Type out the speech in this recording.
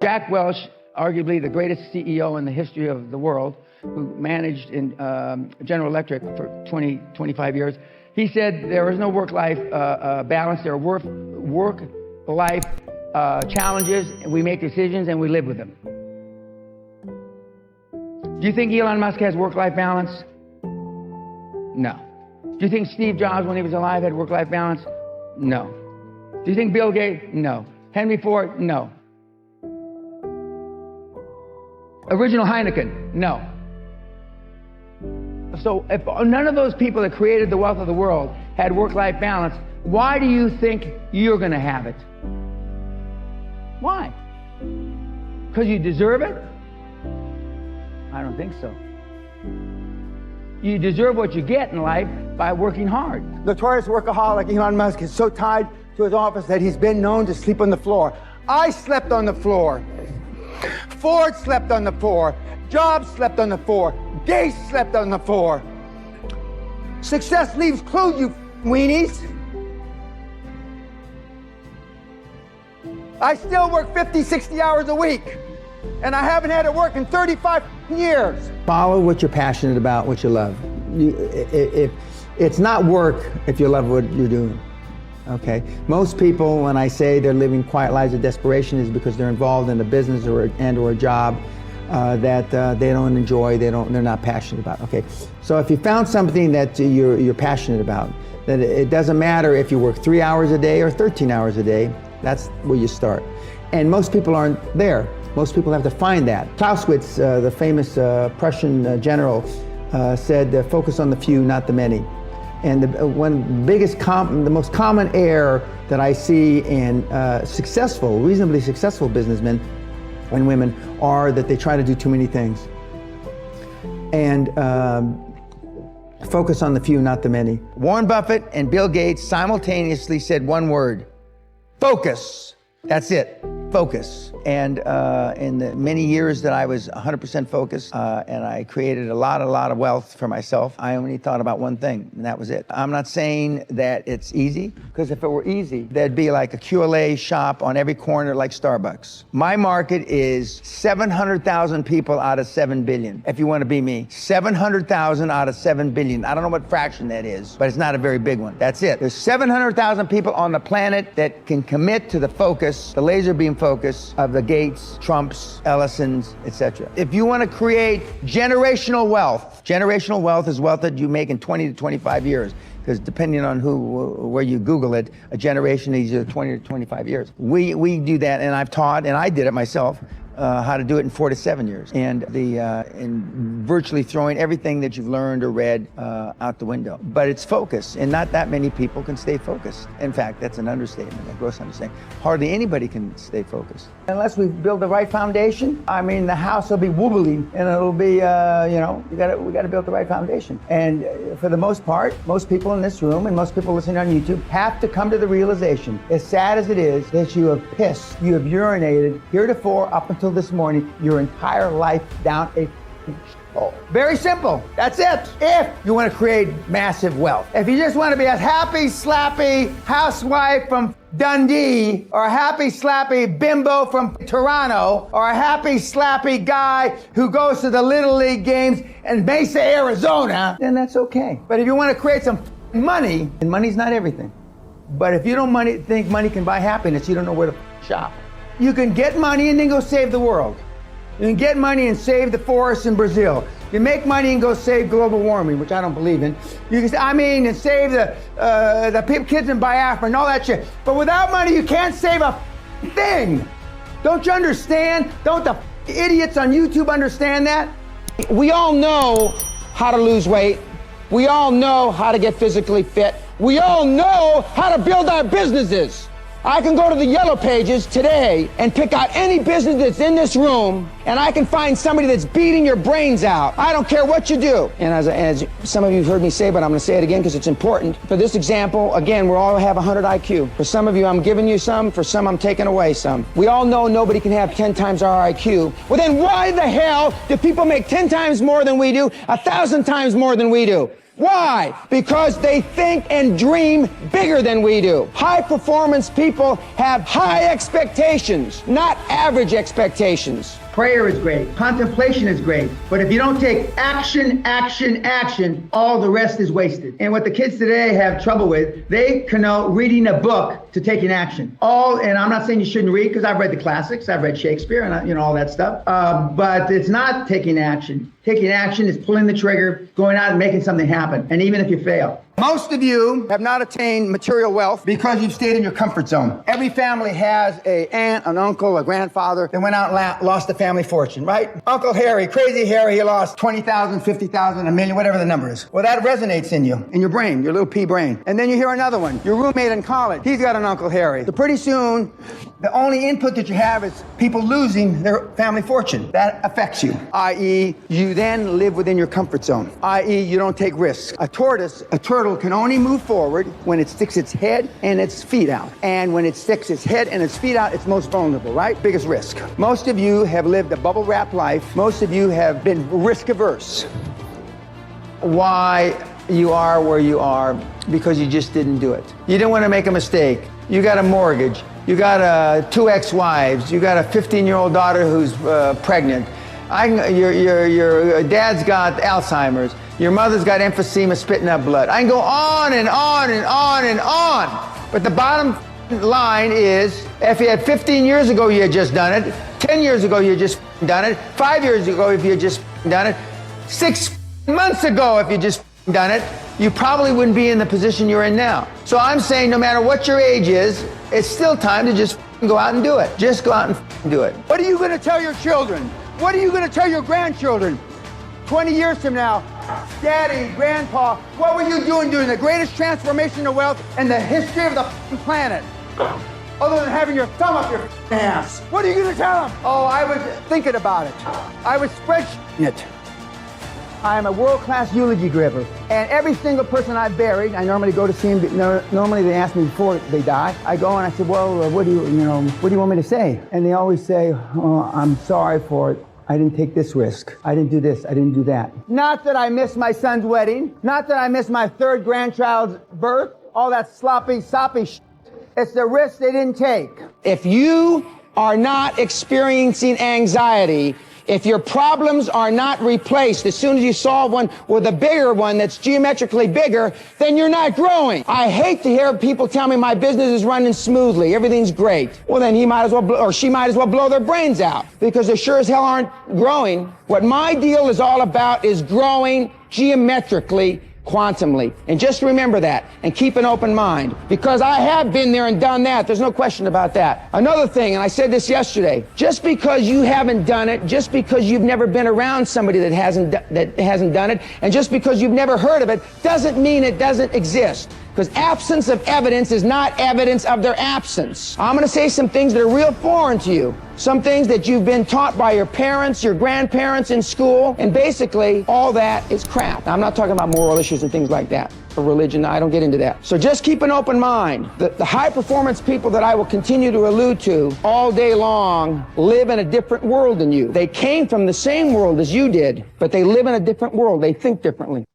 Jack Welch, arguably the greatest CEO in the history of the world, who managed in General Electric for 25 years, he said there is no work-life balance. There are work-life challenges, and we make decisions and we live with them. Do you think Elon Musk has work-life balance? No. Do you think Steve Jobs, when he was alive, had work-life balance? No. Do you think Bill Gates? No. Henry Ford? No. Original Heineken? No. So if none of those people that created the wealth of the world had work-life balance, why do you think you're going to have it? Why? Because you deserve it? I don't think so. You deserve what you get in life by working hard. Notorious workaholic Elon Musk is so tied to his office that he's been known to sleep on the floor. I slept on the floor. Ford slept on the floor. Jobs slept on the floor. Gates slept on the floor. Success leaves clues, you weenies. I still work 50, 60 hours a week, and I haven't had to work in 35 years. Follow what you're passionate about, what you love. It's not work if you love what you're doing. Okay. Most people, when I say they're living quiet lives of desperation, is because they're involved in a business or a job that they don't enjoy, they're not passionate about. Okay. So if you found something that you're passionate about, then it doesn't matter if you work 3 hours a day or 13 hours a day. That's where you start. And most people aren't there. Most people have to find that. Clausewitz, the famous Prussian general, said, "Focus on the few, not the many." And the most common error that I see in reasonably successful businessmen and women are that they try to do too many things. And focus on the few, not the many. Warren Buffett and Bill Gates simultaneously said one word: focus. That's it. Focus. And in the many years that I was 100% focused and I created a lot of wealth for myself, I only thought about one thing, and that was it. I'm not saying that it's easy, because if it were easy, there'd be like a QLA shop on every corner like Starbucks. My market is 700,000 people out of 7 billion. If you want to be me, 700,000 out of 7 billion. I don't know what fraction that is, but it's not a very big one. That's it. There's 700,000 people on the planet that can commit to the focus, the laser beam focus of the Gates, Trumps, Ellisons, etc. If you want to create generational wealth is wealth that you make in 20 to 25 years, because depending on where you Google it, a generation is either 20 to 25 years. We do that, and I've taught, and I did it myself, how to do it in 4 to 7 years, and in virtually throwing everything that you've learned or read out the window. But it's focus, and not that many people can stay focused. In fact, that's an understatement, a gross understatement. Hardly anybody can stay focused. Unless we build the right foundation, I mean, the house will be wobbly, and it'll be, we got to build the right foundation. And for the most part, most people in this room and most people listening on YouTube have to come to the realization, as sad as it is, that you have pissed, you have urinated heretofore up until this morning, your entire life down a hole. Very simple. That's it. If you want to create massive wealth. If you just want to be a happy, slappy housewife from Dundee, or a happy, slappy bimbo from Toronto, or a happy, slappy guy who goes to the Little League games in Mesa, Arizona, then that's okay. But if you want to create some money, and money's not everything. But if you don't think money can buy happiness, you don't know where to shop. You can get money and then go save the world. You can get money and save the forests in Brazil. You make money and go save global warming, which I don't believe in. You can, and save the kids in Biafra and all that shit. But without money, you can't save a thing. Don't you understand? Don't the idiots on YouTube understand that? We all know how to lose weight. We all know how to get physically fit. We all know how to build our businesses. I can go to the Yellow Pages today and pick out any business that's in this room, and I can find somebody that's beating your brains out. I don't care what you do. And as some of you have heard me say, but I'm going to say it again because it's important. For this example, again, we all have 100 IQ. For some of you, I'm giving you some. For some, I'm taking away some. We all know nobody can have 10 times our IQ. Well, then why the hell do people make 10 times more than we do, 1,000 times more than we do? Why? Because they think and dream bigger than we do. High performance people have high expectations, not average expectations. Prayer is great. Contemplation is great. But if you don't take action, action, action, all the rest is wasted. And what the kids today have trouble with, they connote reading a book to taking action. And I'm not saying you shouldn't read, because I've read the classics, I've read Shakespeare and all that stuff. But it's not taking action. Taking action is pulling the trigger, going out and making something happen. And even if you fail. Most of you have not attained material wealth because you've stayed in your comfort zone. Every family has an aunt, an uncle, a grandfather that went out and lost a family fortune, right? Uncle Harry, crazy Harry, he lost 20,000, 50,000, a million, whatever the number is. Well, that resonates in you, in your brain, your little pea brain. And then you hear another one. Your roommate in college, he's got an Uncle Harry. So pretty soon, the only input that you have is people losing their family fortune. That affects you, i.e., you then live within your comfort zone, i.e., you don't take risks. A turtle can only move forward when it sticks its head and its feet out. And when it sticks its head and its feet out, it's most vulnerable, right? Biggest risk. Most of you have lived a bubble-wrapped life. Most of you have been risk-averse. Why you are where you are? Because you just didn't do it. You didn't want to make a mistake. You got a mortgage. You got 2 ex-wives. You got a 15-year-old daughter who's pregnant. Your dad's got Alzheimer's. Your mother's got emphysema, spitting up blood. I can go on and on and on and on. But the bottom line is, if you had 15 years ago, you had just done it. 10 years ago, you had just done it. 5 years ago, if you had just done it. 6 months ago, if you just done it, you probably wouldn't be in the position you're in now. So I'm saying no matter what your age is, it's still time to just go out and do it. Just go out and do it. What are you going to tell your children? What are you going to tell your grandchildren? 20 years from now, Daddy, Grandpa, what were you doing during the greatest transformation of wealth in the history of the planet? Other than having your thumb up your ass. What are you going to tell them? Oh, I was thinking about it. I was spreadsheeting it. I am a world-class eulogy giver. And every single person I've buried, I normally go to see them. Normally they ask me before they die. I go and I say, well, what do you want me to say? And they always say, oh, I'm sorry for it. I didn't take this risk. I didn't do this. I didn't do that. Not that I missed my son's wedding. Not that I missed my 3rd grandchild's birth. All that sloppy, soppy shit. It's the risk they didn't take. If you are not experiencing anxiety, if your problems are not replaced as soon as you solve one with a bigger one that's geometrically bigger, then you're not growing. I hate to hear people tell me my business is running smoothly, everything's great. Well, then he might as well, or she might as well blow their brains out, because they sure as hell aren't growing. What my deal is all about is growing geometrically, quantumly. And just remember that and keep an open mind, because I have been there and done that. There's no question about that. Another thing, and I said this yesterday, just because you haven't done it, just because you've never been around somebody that hasn't done it, and just because you've never heard of it, doesn't mean it doesn't exist. Because absence of evidence is not evidence of their absence. I'm going to say some things that are real foreign to you. Some things that you've been taught by your parents, your grandparents in school, and basically all that is crap. Now, I'm not talking about moral issues and things like that, or religion. I don't get into that. So just keep an open mind. The high performance people that I will continue to allude to all day long live in a different world than you. They came from the same world as you did, but they live in a different world. They think differently.